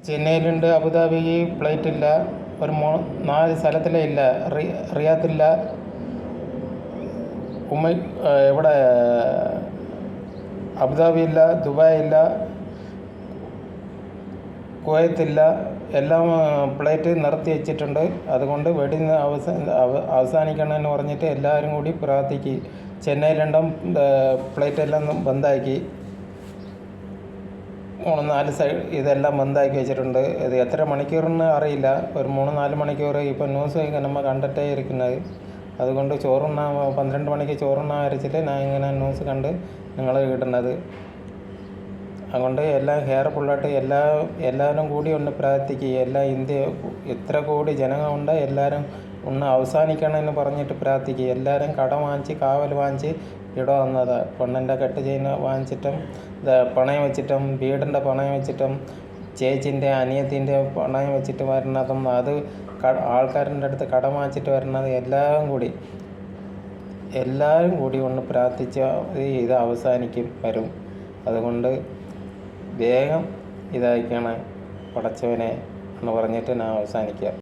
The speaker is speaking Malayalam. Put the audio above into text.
ചെന്നൈയിലുണ്ട്, അബുദാബി ഫ്ലൈറ്റ് ഇല്ല, ഒരു 4 സ്ഥലത്തിലേ ഇല്ല. റിയാദില്ല, ഇവിടെ അബുദാബി ഇല്ല, ദുബായ് ഇല്ല, കുവൈത്തില്ല. എല്ലാം ഫ്ലൈറ്റ് നിർത്തി വെച്ചിട്ടുണ്ട്. അതുകൊണ്ട് വെടിന്ന് അവസാനിക്കണമെന്ന് പറഞ്ഞിട്ട് എല്ലാവരും കൂടി പ്രാർത്ഥിക്കും. ചെന്നൈയിലുണ്ടും ഫ്ലൈറ്റ് എല്ലാം ബന്ധാക്കി, 3-4 ഇതെല്ലാം ബന്ധാക്കി വെച്ചിട്ടുണ്ട്. ഇത് എത്ര മണിക്കൂറെന്ന് അറിയില്ല, ഒരു 3-4 മണിക്കൂർ. ഇപ്പം ന്യൂസ് നമ്മൾ കണ്ടിട്ടേ ഇരിക്കുന്നത്. അതുകൊണ്ട് 12 മണിക്ക് ചോറുണ്ണാൻ വരച്ചിട്ട് ഞാൻ ഇങ്ങനെ ന്യൂസ് കണ്ട് നിങ്ങൾ ഇടുന്നത്. അതുകൊണ്ട് എല്ലാം കെയർഫുള്ളായിട്ട് എല്ലാവരും കൂടി ഒന്ന് പ്രാർത്ഥിക്കുക. ഇന്ത്യ എത്ര കോടി ജനങ്ങളുണ്ട്, എല്ലാവരും ഒന്ന് അവസാനിക്കണമെന്ന് പറഞ്ഞിട്ട് പ്രാർത്ഥിക്കുക. എല്ലാവരും കടം വാങ്ങിച്ച് കാവൽ വാങ്ങിച്ച് ഇവിടെ വന്നത്. പെണ്ണിൻ്റെ കെട്ട് ചെയ്യുന്ന വാങ്ങിച്ചിട്ടും പണയം വെച്ചിട്ടും വീടിൻ്റെ പണയം വെച്ചിട്ടും ചേച്ചിൻ്റെ അനിയത്തിൻ്റെ പണയം വെച്ചിട്ട് വരുന്നതും അത് ആൾക്കാരുടെ അടുത്ത് കടം വാങ്ങിച്ചിട്ട് വരുന്നത് എല്ലാവരും കൂടി ഒന്ന് പ്രാർത്ഥിച്ചാൽ ഇത് അവസാനിക്കും വരും. അതുകൊണ്ട് വേഗം ഇതായിക്കാണ് പടച്ചവനെ എന്ന് പറഞ്ഞിട്ട് ഞാൻ അവസാനിക്കുക.